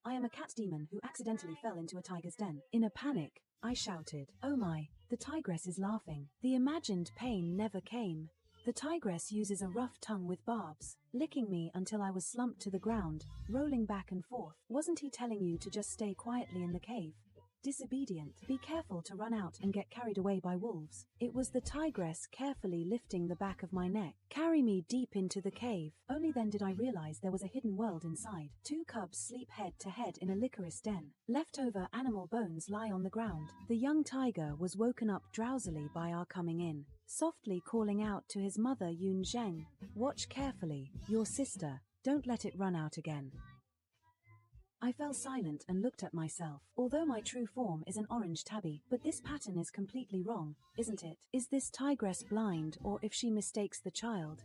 I am a cat demon who accidentally fell into a tiger's den. In a panic, I shouted, "Oh my, the tigress is laughing." The imagined pain never came. The tigress uses a rough tongue with barbs, licking me until I was slumped to the ground, rolling back and forth. Wasn't he telling you to just stay quietly in the cave? Disobedient. Be careful to run out and get carried away by wolves. It was the tigress carefully lifting the back of my neck, carry me deep into the cave. Only then did I realize there was a hidden world inside. 2 cubs sleep head to head in a licorice den. Leftover animal bones lie on the ground. The young tiger was woken up drowsily by our coming in, softly calling out to his mother Yun Zheng, "Watch carefully, your sister, don't let it run out again." I fell silent and looked at myself. Although my true form is an orange tabby, but this pattern is completely wrong, isn't it? Is this tigress blind, or if she mistakes the child?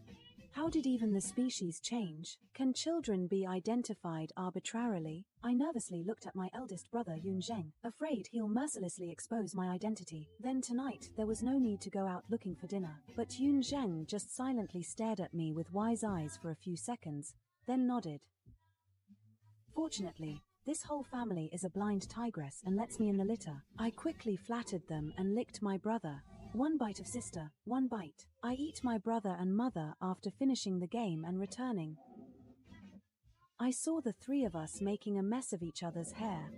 How did even the species change? Can children be identified arbitrarily? I nervously looked at my eldest brother Yun Zheng, afraid he'll mercilessly expose my identity. Then tonight there was no need to go out looking for dinner. But Yun Zheng just silently stared at me with wise eyes for a few seconds, then nodded. Fortunately, this whole family is a blind tigress and lets me in the litter. I quickly flattered them and licked my brother. 1 bite of sister, 1 bite. I eat my brother and mother after finishing the game and returning. I saw the 3 of us making a mess of each other's hair.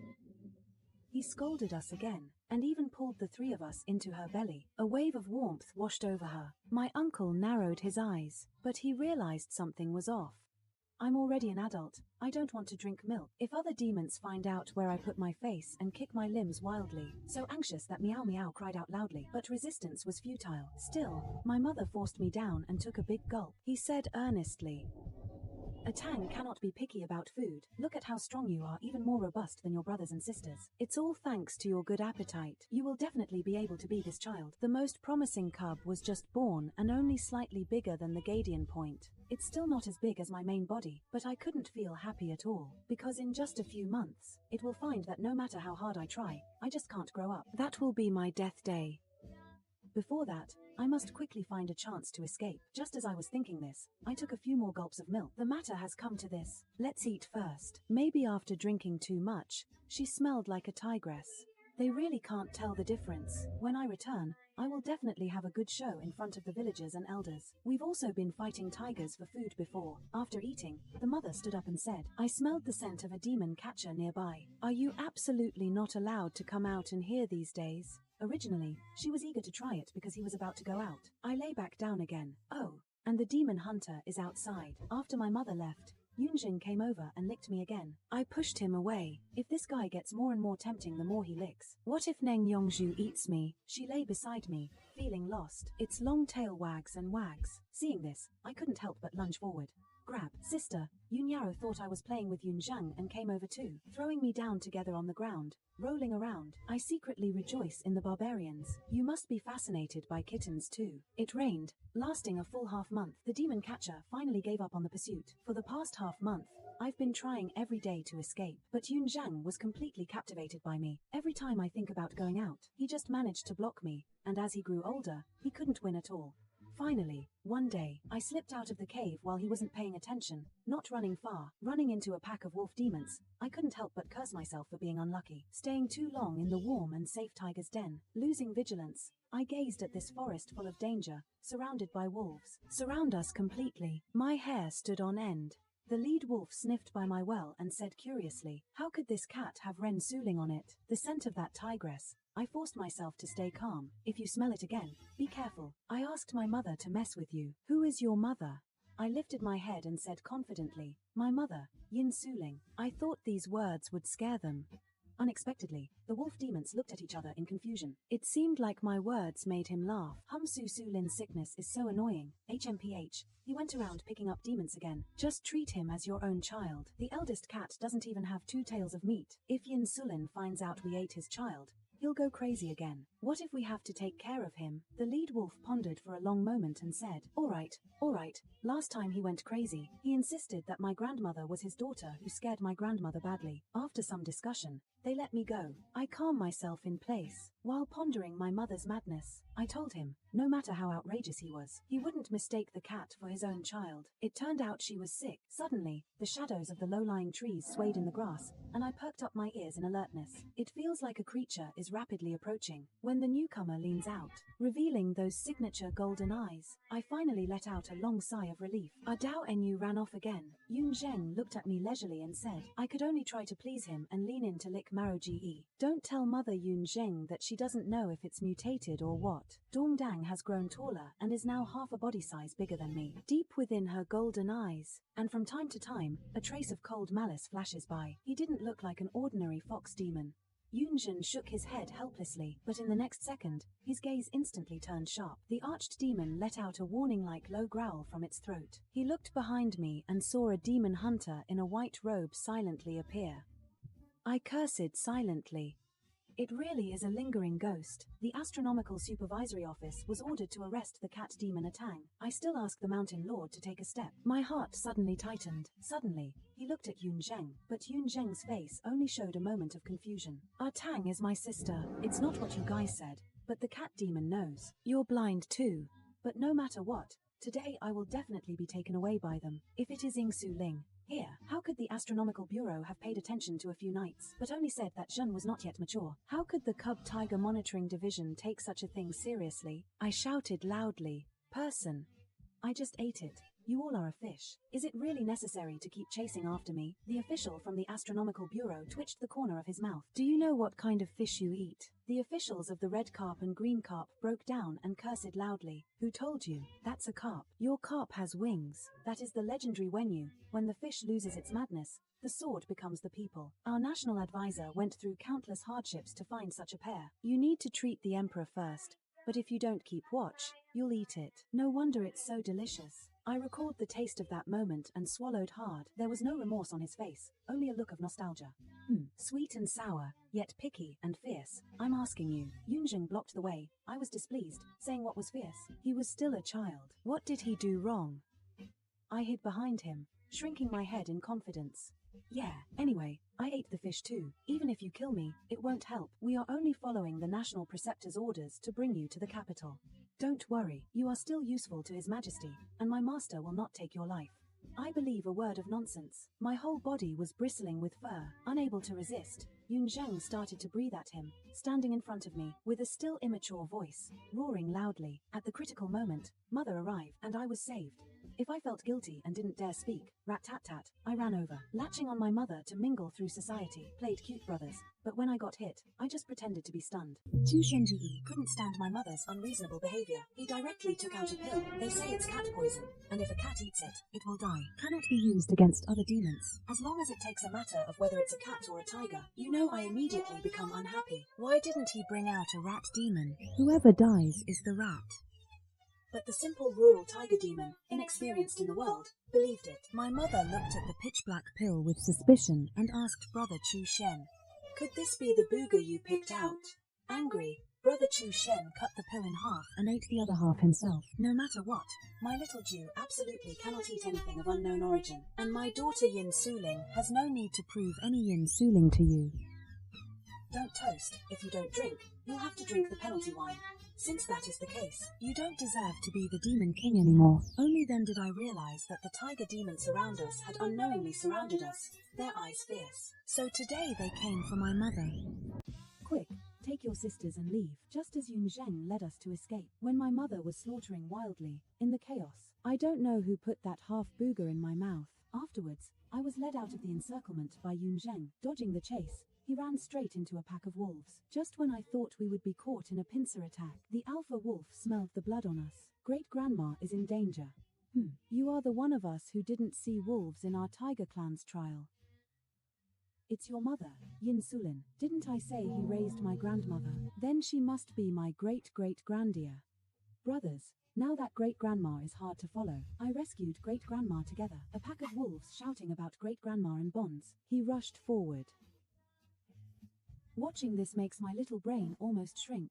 He scolded us again, and even pulled the 3 of us into her belly. A wave of warmth washed over her. My uncle narrowed his eyes, but he realized something was off. I'm already an adult. I don't want to drink milk. If other demons find out where I put my face and kick my limbs wildly, so anxious that Meow Meow cried out loudly, but resistance was futile. Still, my mother forced me down and took a big gulp. He said earnestly, "A Tang cannot be picky about food. Look at how strong you are, even more robust than your brothers and sisters. It's all thanks to your good appetite. You will definitely be able to be this child." The most promising cub was just born and only slightly bigger than the Gadian point. It's still not as big as my main body, but I couldn't feel happy at all, because in just a few months, it will find that no matter how hard I try, I just can't grow up. That will be my death day. Before that, I must quickly find a chance to escape. Just as I was thinking this, I took a few more gulps of milk. The matter has come to this. Let's eat first. Maybe after drinking too much, she smelled like a tigress. They really can't tell the difference. When I return, I will definitely have a good show in front of the villagers and elders. We've also been fighting tigers for food before. After eating, the mother stood up and said, "I smelled the scent of a demon catcher nearby. Are you absolutely not allowed to come out in here these days?" Originally, she was eager to try it because he was about to go out. I lay back down again. Oh, and the demon hunter is outside. After my mother left, Yunjin came over and licked me again. I pushed him away. If this guy gets more and more tempting the more he licks. What if Neng Yongzhu eats me? She lay beside me, feeling lost. Its long tail wags and wags. Seeing this, I couldn't help but lunge forward. Grab. Sister, Yun Yaro thought I was playing with Yun Zhang and came over too, throwing me down together on the ground, rolling around. I secretly rejoice in the barbarians. You must be fascinated by kittens too. It rained, lasting a full half-month. The demon catcher finally gave up on the pursuit. For the past half-month, I've been trying every day to escape, but Yun Zhang was completely captivated by me. Every time I think about going out, he just managed to block me, and as he grew older, he couldn't win at all. Finally, one day, I slipped out of the cave while he wasn't paying attention, not running far, running into a pack of wolf demons. I couldn't help but curse myself for being unlucky, staying too long in the warm and safe tiger's den, losing vigilance. I gazed at this forest full of danger, surrounded by wolves. Surround us completely. My hair stood on end. The lead wolf sniffed by my well and said curiously, "How could this cat have Ren Suling on it?" The scent of that tigress. I forced myself to stay calm. "If you smell it again, be careful. I asked my mother to mess with you." "Who is your mother?" I lifted my head and said confidently, "My mother, Yin Suling." I thought these words would scare them. Unexpectedly, the wolf demons looked at each other in confusion. It seemed like my words made him laugh. Su Sulin's sickness is so annoying. HMPH. He went around picking up demons again. Just treat him as your own child. The eldest cat doesn't even have 2 tails of meat. If Yin Sulin finds out we ate his child, he'll go crazy again. What if we have to take care of him? The lead wolf pondered for a long moment and said, all right. Last time he went crazy, he insisted that my grandmother was his daughter who scared my grandmother badly. After some discussion, they let me go. I calm myself in place. While pondering my mother's madness, I told him, no matter how outrageous he was, he wouldn't mistake the cat for his own child. It turned out she was sick. Suddenly, the shadows of the low-lying trees swayed in the grass, and I perked up my ears in alertness. It feels like a creature is rapidly approaching. When the newcomer leans out, revealing those signature golden eyes, I finally let out a long sigh of relief. Our Dao Enyu ran off again. Yun Zheng looked at me leisurely and said, I could only try to please him and lean in to lick Maro Ge. Don't tell Mother Yun Zheng that she doesn't know if it's mutated or what. Dongdang has grown taller and is now half a body size bigger than me. Deep within her golden eyes, and from time to time, a trace of cold malice flashes by. He didn't look like an ordinary fox demon. Yunjin shook his head helplessly, but in the next second, his gaze instantly turned sharp. The arched demon let out a warning-like low growl from its throat. He looked behind me and saw a demon hunter in a white robe silently appear. I cursed silently. It really is a lingering ghost. The Astronomical Supervisory Office was ordered to arrest the cat demon Atang. I still ask the Mountain Lord to take a step. My heart suddenly tightened. Suddenly, he looked at Yun Zheng, but Yun Zheng's face only showed a moment of confusion. Atang is my sister. It's not what you guys said, but the cat demon knows. You're blind too. But no matter what, today I will definitely be taken away by them. If it is Yingsu Ling. Here, how could the Astronomical Bureau have paid attention to a few knights, but only said that Zhen was not yet mature? How could the Cub Tiger Monitoring Division take such a thing seriously? I shouted loudly. Person. I just ate it. You all are a fish. Is it really necessary to keep chasing after me? The official from the Astronomical Bureau twitched the corner of his mouth. Do you know what kind of fish you eat? The officials of the red carp and green carp broke down and cursed loudly. Who told you? That's a carp. Your carp has wings. That is the legendary Wenyu. When the fish loses its madness, the sword becomes the people. Our national advisor went through countless hardships to find such a pair. You need to treat the emperor first, but if you don't keep watch, you'll eat it. No wonder it's so delicious. I recalled the taste of that moment and swallowed hard. There was no remorse on his face, only a look of nostalgia. Sweet and sour, yet picky and fierce. I'm asking you. Yunjin blocked the way. I was displeased, saying what was fierce. He was still a child. What did he do wrong? I hid behind him, shrinking my head in confidence. Yeah, anyway, I ate the fish too. Even if you kill me, it won't help. We are only following the National Preceptor's orders to bring you to the capital. Don't worry, you are still useful to His Majesty, and my master will not take your life. I believe a word of nonsense. My whole body was bristling with fur. Unable to resist, Yun Zheng started to breathe at him, standing in front of me, with a still immature voice, roaring loudly. At the critical moment, Mother arrived, and I was saved. If I felt guilty and didn't dare speak, rat-tat-tat, I ran over, latching on my mother to mingle through society, played cute brothers. But when I got hit, I just pretended to be stunned. Chu Shenji couldn't stand my mother's unreasonable behavior. He directly took out a pill. They say it's cat poison, and if a cat eats it, it will die. Cannot be used against other demons. As long as it takes a matter of whether it's a cat or a tiger, you know I immediately become unhappy. Why didn't he bring out a rat demon? Whoever dies is the rat. But the simple rural tiger demon, inexperienced in the world, believed it. My mother looked at the pitch-black pill with suspicion and asked Brother Chu Shen, "Could this be the booger you picked out?" Angry, Brother Chu Shen cut the pill in half and ate the other half himself. No matter what, my little Jew absolutely cannot eat anything of unknown origin, and my daughter Yin Suling has no need to prove any Yin Suling to you. Don't toast. If you don't drink, you'll have to drink the penalty wine. Since that is the case, you don't deserve to be the Demon King anymore. Only then did I realize that the tiger demons around us had unknowingly surrounded us, their eyes fierce. So today they came for my mother. Quick, take your sisters and leave, just as Yun Zheng led us to escape. When my mother was slaughtering wildly, in the chaos, I don't know who put that half-booger in my mouth. Afterwards, I was led out of the encirclement by Yun Zheng. Dodging the chase, he ran straight into a pack of wolves. Just when I thought we would be caught in a pincer attack, the alpha wolf smelled the blood on us. Great-grandma is in danger. You are the one of us who didn't see wolves in our tiger clan's trial. It's your mother, Yin Sulin. Didn't I say he raised my grandmother? Then she must be my great-great-grandeer. Brothers, now that great-grandma is hard to follow. I rescued great-grandma together. A pack of wolves shouting about great-grandma and bonds. He rushed forward. Watching this makes my little brain almost shrink.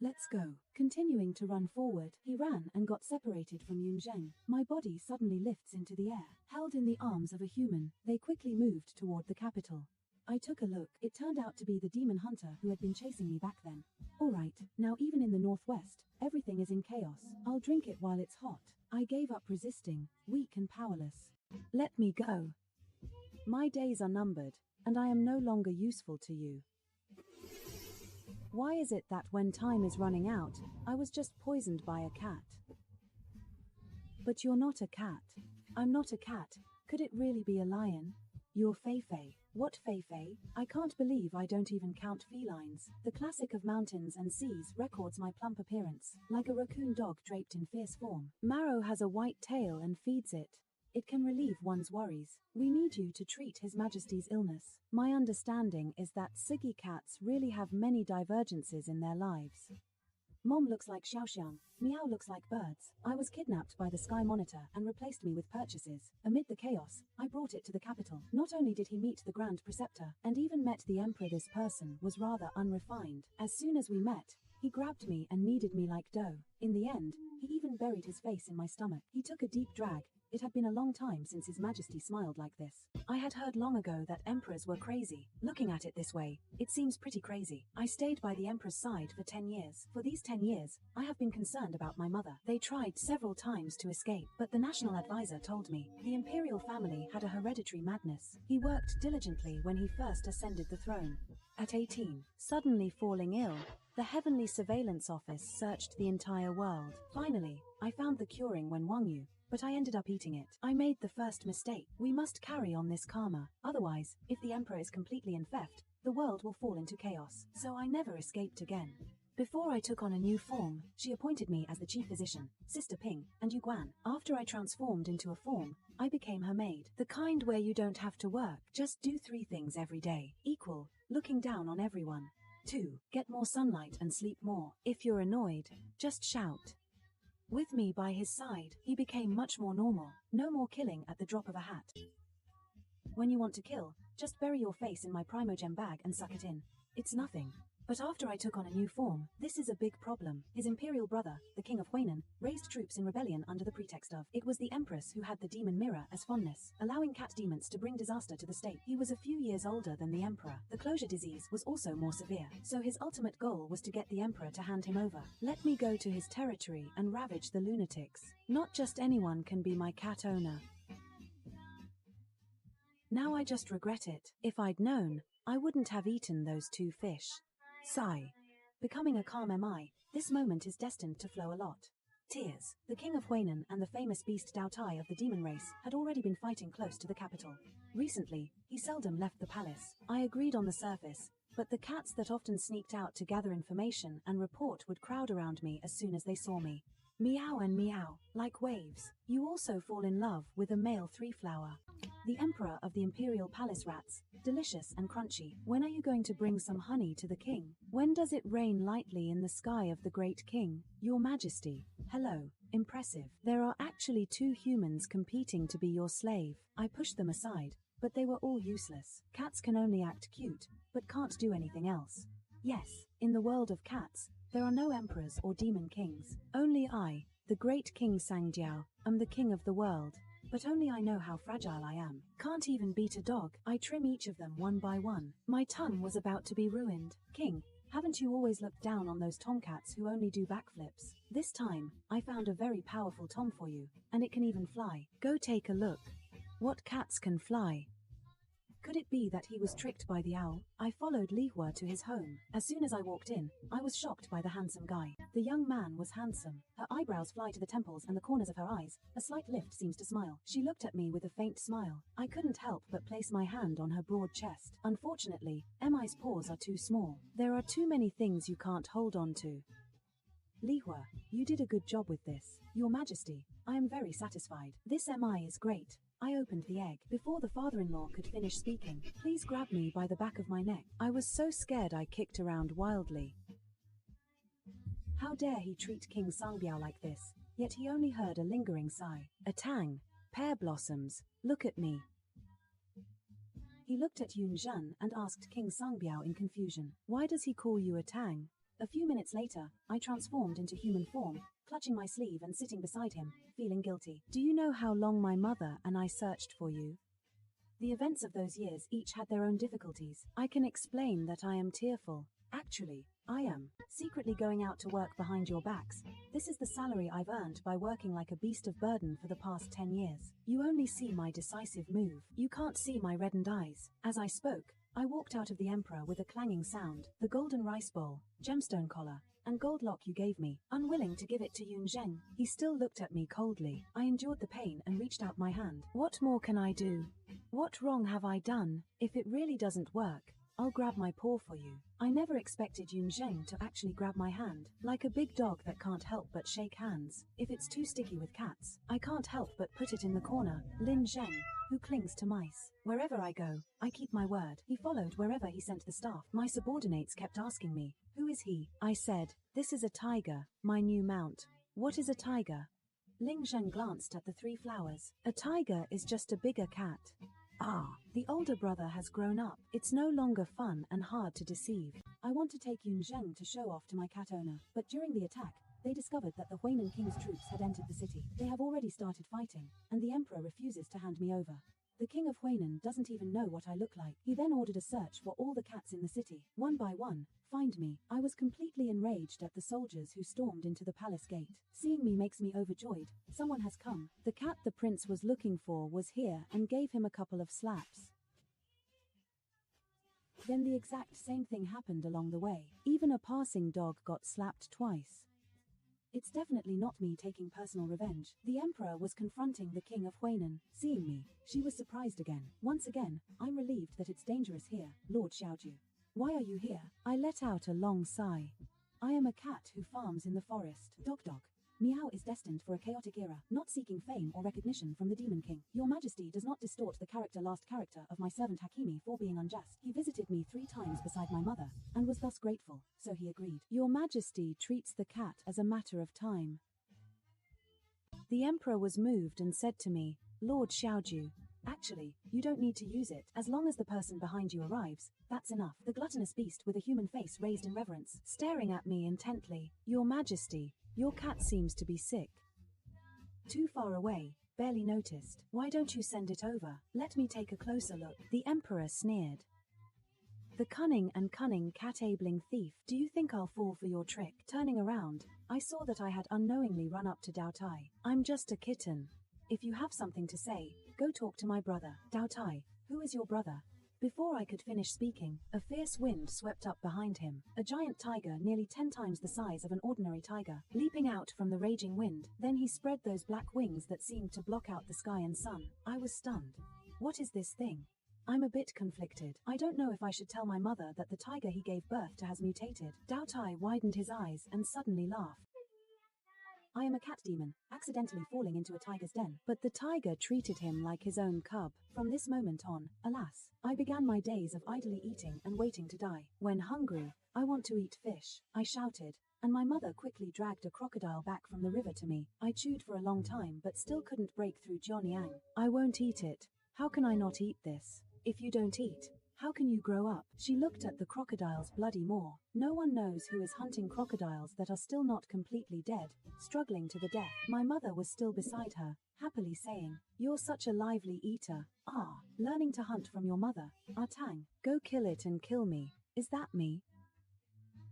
Let's go. Continuing to run forward, he ran and got separated from Yun Zheng. My body suddenly lifts into the air. Held in the arms of a human, they quickly moved toward the capital. I took a look. It turned out to be the demon hunter who had been chasing me back then. Alright, now even in the northwest, everything is in chaos. I'll drink it while it's hot. I gave up resisting, weak and powerless. Let me go. My days are numbered, and I am no longer useful to you. Why is it that when time is running out, I was just poisoned by a cat? But you're not a cat. I'm not a cat. Could it really be a lion? You're Fei-Fei. What Fei-Fei? I can't believe I don't even count felines. The classic of mountains and seas records my plump appearance, like a raccoon dog draped in fierce form. Marrow has a white tail and feeds it. It can relieve one's worries. We need you to treat His Majesty's illness. My understanding is that Siggy cats really have many divergences in their lives. Mom looks like Xiaoxiang. Meow looks like birds. I was kidnapped by the Sky Monitor and replaced me with purchases. Amid the chaos, I brought it to the capital. Not only did he meet the Grand Preceptor, and even met the Emperor, this person was rather unrefined. As soon as we met, he grabbed me and kneaded me like dough. In the end, he even buried his face in my stomach. He took a deep drag. It had been a long time since His Majesty smiled like this. I had heard long ago that emperors were crazy. Looking at it this way, it seems pretty crazy. I stayed by the emperor's side for 10 years. For these 10 years, I have been concerned about my mother. They tried several times to escape, but the national advisor told me the imperial family had a hereditary madness. He worked diligently when he first ascended the throne. At 18, suddenly falling ill, the Heavenly Surveillance Office searched the entire world. Finally, I found the curing when Wang Yu, but I ended up eating it. I made the first mistake. We must carry on this karma. Otherwise, if the emperor is completely in theft, the world will fall into chaos. So I never escaped again. Before I took on a new form, she appointed me as the chief physician, Sister Ping, and Yuguan. After I transformed into a form, I became her maid. The kind where you don't have to work. Just do 3 things every day. Equal, looking down on everyone. 2. Get more sunlight and sleep more. If you're annoyed, just shout. With me by his side, he became much more normal. No more killing at the drop of a hat. When you want to kill, just bury your face in my primogem bag and suck it in. It's nothing. But after I took on a new form, this is a big problem. His imperial brother, the King of Huainan, raised troops in rebellion under the pretext of it was the Empress who had the demon mirror as fondness, allowing cat demons to bring disaster to the state. He was a few years older than the Emperor. The closure disease was also more severe, so his ultimate goal was to get the Emperor to hand him over. Let me go to his territory and ravage the lunatics. Not just anyone can be my cat owner. Now I just regret it. If I'd known, I wouldn't have eaten those 2 fish. Sigh. Becoming a calm MI, this moment is destined to flow a lot. Tears. The King of Huainan and the famous beast Dao Tai of the demon race had already been fighting close to the capital. Recently, he seldom left the palace. I agreed on the surface, but the cats that often sneaked out to gather information and report would crowd around me as soon as they saw me. Meow and meow, like waves. You also fall in love with a male 3-flower. The Emperor of the Imperial Palace rats, delicious and crunchy. When are you going to bring some honey to the king? When does it rain lightly in the sky of the great king? Your Majesty. Hello. Impressive. There are actually 2 humans competing to be your slave. I pushed them aside, but they were all useless. Cats can only act cute, but can't do anything else. Yes, in the world of cats, there are no emperors or demon kings. Only I, the great King Sangjiao, am the king of the world. But only I know how fragile I am. Can't even beat a dog. I trim each of them one by one. My tongue was about to be ruined. King, haven't you always looked down on those tomcats who only do backflips? This time, I found a very powerful tom for you, and it can even fly. Go take a look. What cats can fly? Could it be that he was tricked by the owl? I followed Li Hua to his home. As soon as I walked in, I was shocked by the handsome guy. The young man was handsome. Her eyebrows fly to the temples and the corners of her eyes. A slight lift seems to smile. She looked at me with a faint smile. I couldn't help but place my hand on her broad chest. Unfortunately, Mi's paws are too small. There are too many things you can't hold on to. Li Hua, you did a good job with this. Your Majesty, I am very satisfied. This Mi is great. I opened the egg. Before the father-in-law could finish speaking, please grab me by the back of my neck. I was so scared I kicked around wildly. How dare he treat King Sangbiao like this? Yet he only heard a lingering sigh. A tang. Pear blossoms. Look at me. He looked at Yun Zhen and asked King Sangbiao in confusion. Why does he call you a tang? A few minutes later, I transformed into human form, clutching my sleeve and sitting beside him, feeling guilty. Do you know how long my mother and I searched for you? The events of those years each had their own difficulties. I can explain that I am tearful. Actually, I am secretly going out to work behind your backs. This is the salary I've earned by working like a beast of burden for the past 10 years. You only see my decisive move. You can't see my reddened eyes. As I spoke, I walked out of the Emperor with a clanging sound, the golden rice bowl, gemstone collar, and gold lock you gave me, unwilling to give it to Yun Zheng. He still looked at me coldly. I endured the pain and reached out my hand. What more can I do? What wrong have I done? If it really doesn't work, I'll grab my paw for you. I never expected Yun Zheng to actually grab my hand, like a big dog that can't help but shake hands. If it's too sticky with cats, I can't help but put it in the corner. Lin Zheng, who clings to mice. Wherever I go, I keep my word. He followed wherever he sent the staff. My subordinates kept asking me, who is he? I said, this is a tiger, my new mount. What is a tiger? Ling Zheng glanced at the 3 flowers. A tiger is just a bigger cat. Ah, the older brother has grown up. It's no longer fun and hard to deceive. I want to take Yun Zheng to show off to my cat owner, but during the attack, they discovered that the Huainan King's troops had entered the city. They have already started fighting, and the Emperor refuses to hand me over. The King of Huainan doesn't even know what I look like. He then ordered a search for all the cats in the city, one by one. Find me. I was completely enraged at the soldiers who stormed into the palace gate. Seeing me makes me overjoyed. Someone has come. The cat the prince was looking for was here and gave him a couple of slaps. Then the exact same thing happened along the way. Even a passing dog got slapped twice. It's definitely not me taking personal revenge. The Emperor was confronting the King of Huainan. Seeing me, she was surprised again. Once again, I'm relieved that it's dangerous here, Lord Xiaoju. Why are you here? I let out a long sigh. I am a cat who farms in the forest. Dog. Meow is destined for a chaotic era, not seeking fame or recognition from the Demon King. Your Majesty does not distort the last character of my servant Hakimi for being unjust. He visited me 3 times beside my mother, and was thus grateful, so he agreed. Your Majesty treats the cat as a matter of time. The Emperor was moved and said to me, Lord Xiaoju, actually, you don't need to use it. As long as the person behind you arrives, that's enough. The gluttonous beast with a human face raised in reverence, staring at me intently. Your Majesty, your cat seems to be sick. Too far away, barely noticed. Why don't you send it over? Let me take a closer look. The Emperor sneered. The cunning cat-abling thief. Do you think I'll fall for your trick? Turning around, I saw that I had unknowingly run up to Dao Tai. I'm just a kitten. If you have something to say, go talk to my brother. Dao Tai, who is your brother? Before I could finish speaking, a fierce wind swept up behind him. A giant tiger nearly 10 times the size of an ordinary tiger, leaping out from the raging wind. Then he spread those black wings that seemed to block out the sky and sun. I was stunned. What is this thing? I'm a bit conflicted. I don't know if I should tell my mother that the tiger he gave birth to has mutated. Dao Tai widened his eyes and suddenly laughed. I am a cat demon, accidentally falling into a tiger's den. But the tiger treated him like his own cub. From this moment on, alas, I began my days of idly eating and waiting to die. When hungry, I want to eat fish, I shouted, and my mother quickly dragged a crocodile back from the river to me. I chewed for a long time but still couldn't break through Jianyang. I won't eat it. How can I not eat this? If you don't eat, how can you grow up? She looked at the crocodile's bloody maw. No one knows who is hunting crocodiles that are still not completely dead, struggling to the death. My mother was still beside her, happily saying, You're such a lively eater. Ah, learning to hunt from your mother. Ah Tang, go kill it and kill me. Is that me?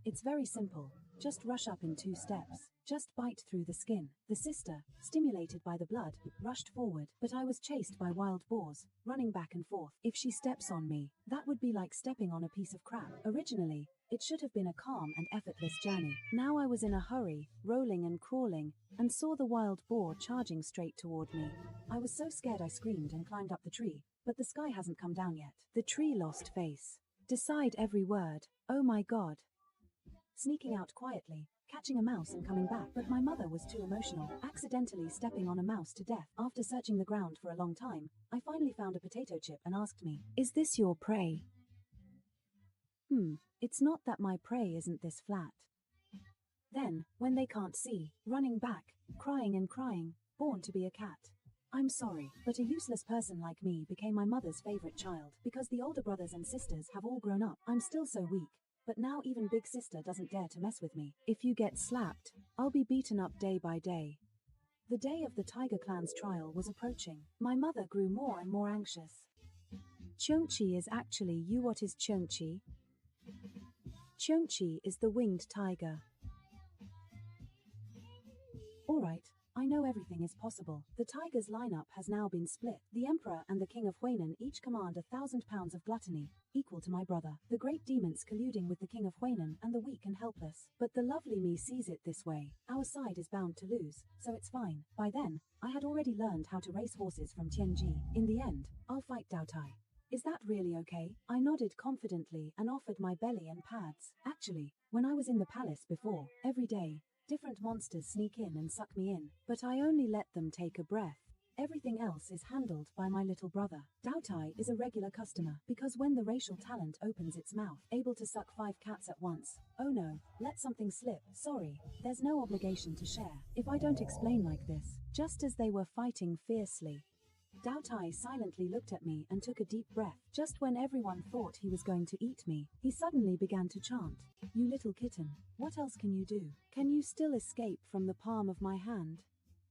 It's very simple. Just rush up in 2 steps. Just bite through the skin. The sister, stimulated by the blood, rushed forward, but I was chased by wild boars, running back and forth. If she steps on me, that would be like stepping on a piece of crap. Originally, it should have been a calm and effortless journey. Now I was in a hurry, rolling and crawling, and saw the wild boar charging straight toward me. I was so scared I screamed and climbed up the tree, but the sky hasn't come down yet. The tree lost face. Decide every word. Oh my God. Sneaking out quietly, catching a mouse and coming back, but my mother was too emotional, accidentally stepping on a mouse to death. After searching the ground for a long time, I finally found a potato chip and asked me, Is this your prey? It's not that my prey isn't this flat. Then, when they can't see, running back, crying and crying, born to be a cat. I'm sorry, but a useless person like me became my mother's favorite child. Because the older brothers and sisters have all grown up, I'm still so weak. But now even big sister doesn't dare to mess with me. If you get slapped, I'll be beaten up day by day. The day of the Tiger Clan's trial was approaching. My mother grew more and more anxious. Chonchi is actually you. What is Chonchi? Chonchi is the winged tiger. Alright, I know everything is possible. The tiger's lineup has now been split. The Emperor and the King of Huainan each command 1,000 pounds of gluttony, equal to my brother. The great demons colluding with the King of Huainan and the weak and helpless. But the lovely me sees it this way. Our side is bound to lose, so it's fine. By then, I had already learned how to race horses from Tianji. In the end, I'll fight Dao Tai. Is that really okay? I nodded confidently and offered my belly and pads. Actually, when I was in the palace before, every day, different monsters sneak in and suck me in, but I only let them take a breath. Everything else is handled by my little brother. Dao Tai is a regular customer, because when the racial talent opens its mouth, able to suck 5 cats at once. Oh no, let something slip. Sorry, there's no obligation to share. If I don't explain like this. Just as they were fighting fiercely, Dao Tai silently looked at me and took a deep breath. Just when everyone thought he was going to eat me, he suddenly began to chant, "You little kitten, what else can you do? Can you still escape from the palm of my hand?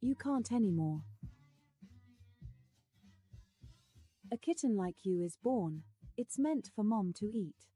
You can't anymore. A kitten like you is born. It's meant for mom to eat."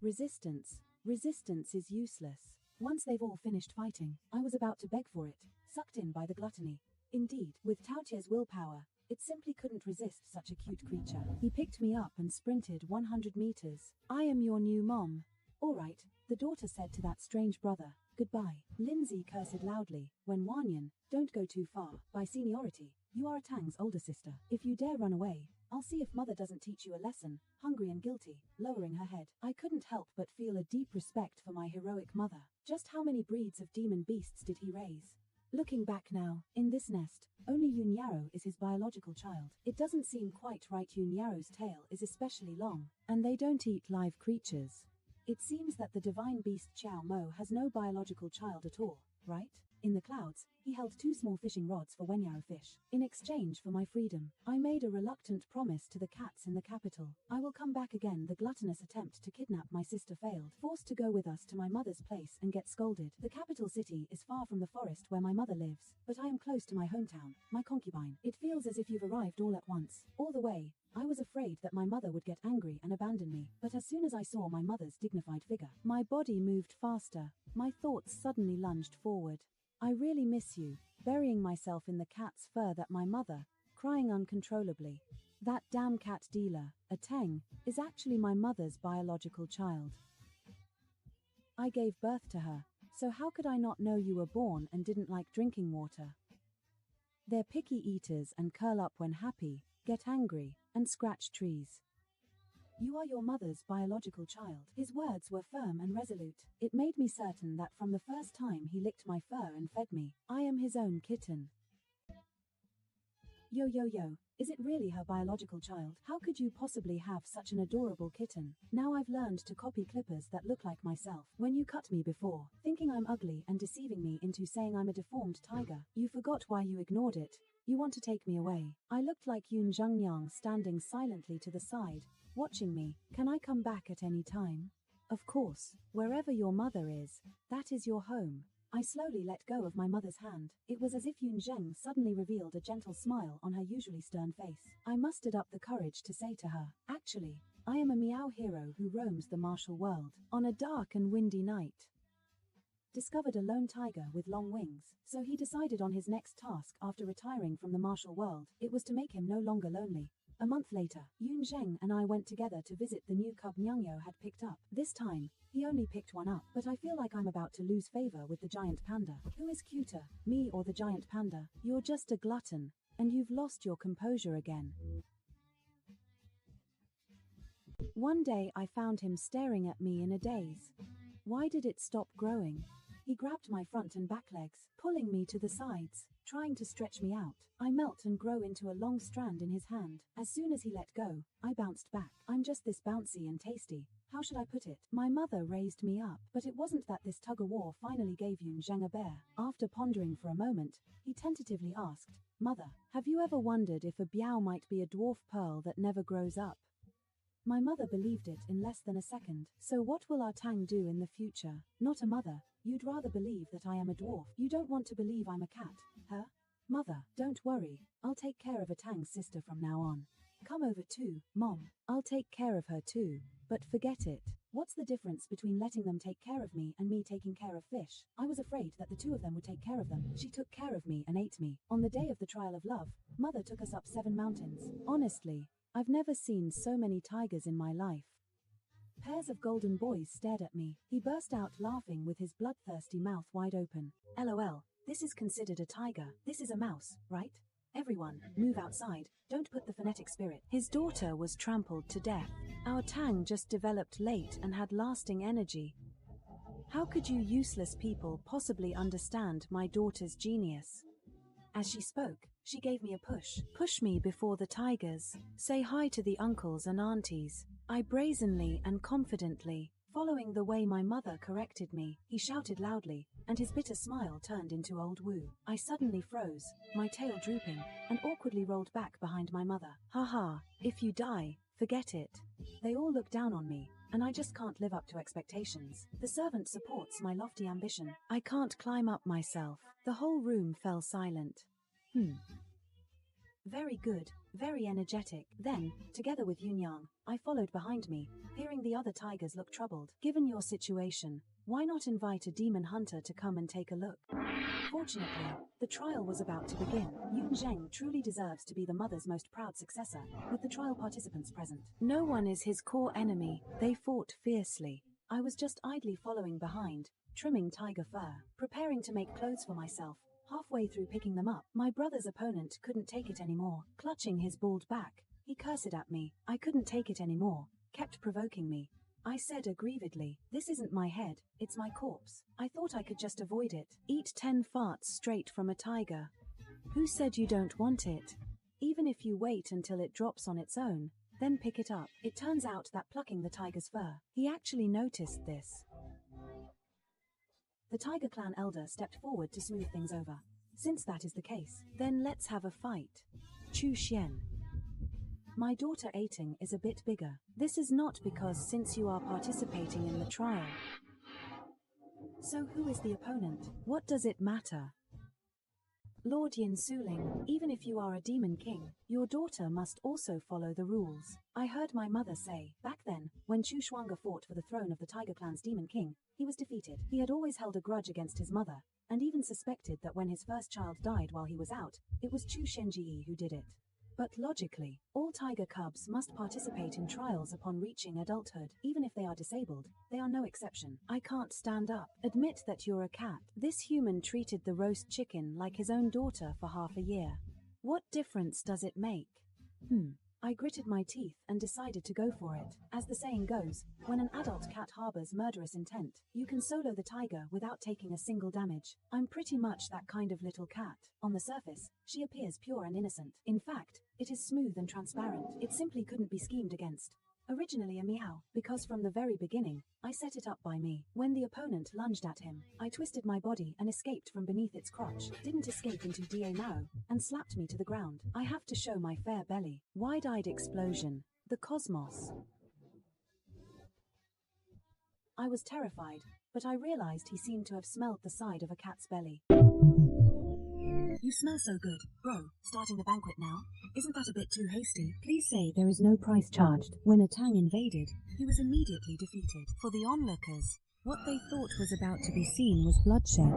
Resistance. Resistance is useless. Once they've all finished fighting, I was about to beg for it, sucked in by the gluttony. Indeed, with Taotia's willpower, it simply couldn't resist such a cute creature. He picked me up and sprinted 100 meters. "I am your new mom." "All right," the daughter said to that strange brother. "Goodbye." Lindsay cursed loudly. When Wanyan, "Don't go too far. By seniority, you are a Tang's older sister. If you dare run away, I'll see if mother doesn't teach you a lesson." Hungry and guilty, lowering her head, I couldn't help but feel a deep respect for my heroic mother. Just how many breeds of demon beasts did he raise? Looking back now, in this nest, only Yun Yarrow is his biological child. It doesn't seem quite right. Yun Yarrow's tail is especially long, and they don't eat live creatures. It seems that the divine beast Xiao Mo has no biological child at all, right? In the clouds, he held 2 small fishing rods for Wenyarrow fish. In exchange for my freedom, I made a reluctant promise to the cats in the capital. I will come back again. The gluttonous attempt to kidnap my sister failed. Forced to go with us to my mother's place and get scolded. The capital city is far from the forest where my mother lives, but I am close to my hometown, my concubine. It feels as if you've arrived all at once. All the way, I was afraid that my mother would get angry and abandon me, but as soon as I saw my mother's dignified figure, my body moved faster. My thoughts suddenly lunged forward. I really miss you, burying myself in the cat's fur. That my mother, crying uncontrollably. That damn cat dealer, a Tang, is actually my mother's biological child. I gave birth to her, so how could I not know you were born and didn't like drinking water? They're picky eaters and curl up when happy, get angry, and scratch trees. You are your mother's biological child. His words were firm and resolute. It made me certain that from the first time he licked my fur and fed me, I am his own kitten. Yo, is it really her biological child? How could you possibly have such an adorable kitten? Now I've learned to copy clippers that look like myself. When you cut me before, thinking I'm ugly and deceiving me into saying I'm a deformed tiger, you forgot why you ignored it. You want to take me away. I looked like Yun Zhengyang standing silently to the side, watching me. Can I come back at any time? Of course, wherever your mother is, that is your home. I slowly let go of my mother's hand. It was as if Yun Zheng suddenly revealed a gentle smile on her usually stern face. I mustered up the courage to say to her, "Actually, I am a meow hero who roams the martial world. On a dark and windy night, discovered a lone tiger with long wings, so he decided on his next task after retiring from the martial world. It was to make him no longer lonely. A month later, Yun Zheng and I went together to visit the new cub Nyangyo had picked up. This time, he only picked one up, but I feel like I'm about to lose favor with the giant panda. Who is cuter, me or the giant panda? You're just a glutton, and you've lost your composure again." One day I found him staring at me in a daze. Why did it stop growing? He grabbed my front and back legs, pulling me to the sides, trying to stretch me out. I melt and grow into a long strand in his hand. As soon as he let go, I bounced back. I'm just this bouncy and tasty. How should I put it? My mother raised me up, but it wasn't that this tug-of-war finally gave Yun Zheng a bear. After pondering for a moment, he tentatively asked, "Mother, have you ever wondered if a biao might be a dwarf pearl that never grows up?" My mother believed it in less than a second. "So what will our Tang do in the future?" "Not a mother. You'd rather believe that I am a dwarf. You don't want to believe I'm a cat, huh? Mother, don't worry. I'll take care of a Tang's sister from now on." Come over too, Mom. I'll take care of her too. But forget it. What's the difference between letting them take care of me and me taking care of fish? I was afraid that the two of them would take care of them. She took care of me and ate me. On the day of the trial of love, Mother took us up 7 mountains. Honestly, I've never seen so many tigers in my life. Pairs of golden boys stared at me. He burst out laughing with his bloodthirsty mouth wide open. LOL, this is considered a tiger. This is a mouse, right? Everyone, move outside. Don't put the phonetic spirit. His daughter was trampled to death. Our Tang just developed late and had lasting energy. How could you useless people possibly understand my daughter's genius? As she spoke, she gave me a push. Push me before the tigers. Say hi to the uncles and aunties. I brazenly and confidently, following the way my mother corrected me, he shouted loudly, and his bitter smile turned into old woo. I suddenly froze, my tail drooping, and awkwardly rolled back behind my mother. Haha, if you die, forget it. They all look down on me, and I just can't live up to expectations. The servant supports my lofty ambition. I can't climb up myself. The whole room fell silent. Very good, very energetic. Then, together with Yunyang, I followed behind me, hearing the other tigers look troubled. Given your situation, why not invite a demon hunter to come and take a look? Fortunately, the trial was about to begin. Yun Zheng truly deserves to be the mother's most proud successor, with the trial participants present. No one is his core enemy. They fought fiercely. I was just idly following behind, trimming tiger fur, preparing to make clothes for myself. Halfway through picking them up, my brother's opponent couldn't take it anymore. Clutching his bald back, he cursed at me. I couldn't take it anymore, kept provoking me. I said aggrievedly, "This isn't my head, it's my corpse." I thought I could just avoid it. Eat 10 farts straight from a tiger. Who said you don't want it? Even if you wait until it drops on its own, then pick it up. It turns out that plucking the tiger's fur, he actually noticed this. The Tiger Clan elder stepped forward to smooth things over. Since that is the case, then let's have a fight. Chu Xian. My daughter Ating is a bit bigger. This is not because since you are participating in the trial. So who is the opponent? What does it matter? Lord Yin Suling, even if you are a demon king, your daughter must also follow the rules. I heard my mother say, back then, when Chu Shuanga fought for the throne of the Tiger Clan's demon king, he was defeated. He had always held a grudge against his mother, and even suspected that when his first child died while he was out, it was Chu Shenji who did it. But logically, all tiger cubs must participate in trials upon reaching adulthood, even if they are disabled. They are no exception. I can't stand up. Admit that you're a cat. This human treated the roast chicken like his own daughter for half a year. What difference does it make? I gritted my teeth and decided to go for it. As the saying goes, when an adult cat harbors murderous intent, you can solo the tiger without taking a single damage. I'm pretty much that kind of little cat. On the surface, she appears pure and innocent. In fact, it is smooth and transparent. It simply couldn't be schemed against. Originally a meow, because from the very beginning, I set it up by me. When the opponent lunged at him, I twisted my body and escaped from beneath its crotch, didn't escape into Da Mao, and slapped me to the ground. I have to show my fair belly. Wide-eyed explosion. The cosmos. I was terrified, but I realized he seemed to have smelled the side of a cat's belly. You smell so good. Bro, starting the banquet now? Isn't that a bit too hasty? Please say there is no price charged. When a Tang invaded, he was immediately defeated. For the onlookers, what they thought was about to be seen was bloodshed.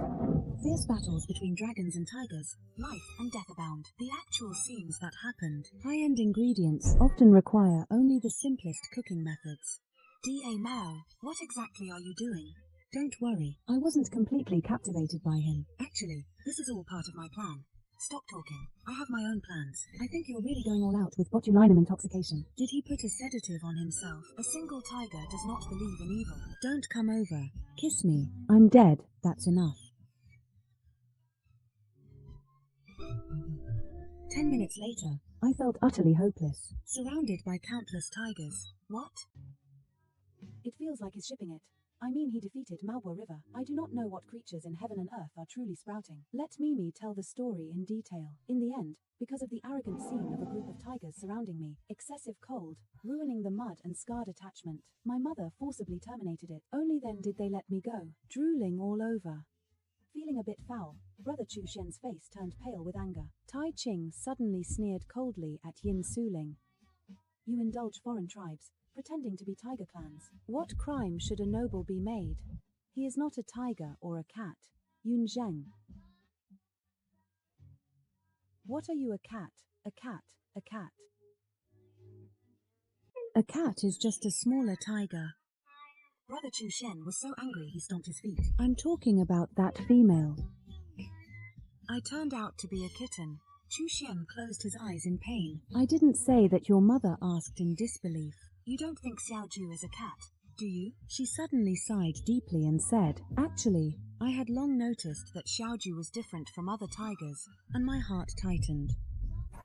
Fierce battles between dragons and tigers, life and death abound. The actual scenes that happened. High-end ingredients often require only the simplest cooking methods. Da Mao, what exactly are you doing? Don't worry, I wasn't completely captivated by him. Actually, this is all part of my plan. Stop talking. I have my own plans. I think you're really going all out with botulinum intoxication. Did he put a sedative on himself? A single tiger does not believe in evil. Don't come over. Kiss me. I'm dead. That's enough. 10 minutes later, I felt utterly hopeless, surrounded by countless tigers. What? It feels like he's shipping it. I mean, he defeated Malwa River. I do not know what creatures in heaven and earth are truly sprouting. Let Mimi tell the story in detail. In the end, because of the arrogant scene of a group of tigers surrounding me, excessive cold, ruining the mud and scarred attachment, my mother forcibly terminated it. Only then did they let me go, drooling all over. Feeling a bit foul, Brother Chu Xian's face turned pale with anger. Tai Ching suddenly sneered coldly at Yin Suling. You indulge foreign tribes, pretending to be tiger clans. What crime should a noble be made? He is not a tiger or a cat. Yun Zheng. What are you, a cat? A cat, a cat. A cat is just a smaller tiger. Brother Chu Shen was so angry he stomped his feet. I'm talking about that female. I turned out to be a kitten. Chu Xian closed his eyes in pain. I didn't say that, your mother asked in disbelief. You don't think Xiao Ju is a cat, do you? She suddenly sighed deeply and said, actually, I had long noticed that Xiao Ju was different from other tigers, and my heart tightened.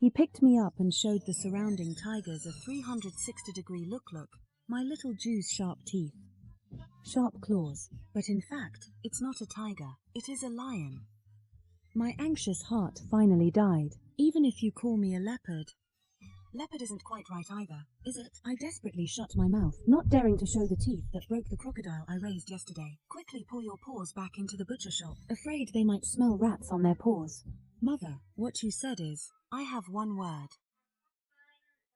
He picked me up and showed the surrounding tigers a 360-degree look, my little Ju's sharp teeth. Sharp claws, but in fact, it's not a tiger, it is a lion. My anxious heart finally died. Even if you call me a leopard. Leopard isn't quite right either, is it? I desperately shut my mouth, not daring to show the teeth that broke the crocodile I raised yesterday. Quickly pull your paws back into the butcher shop, afraid they might smell rats on their paws. Mother, what you said is, I have one word.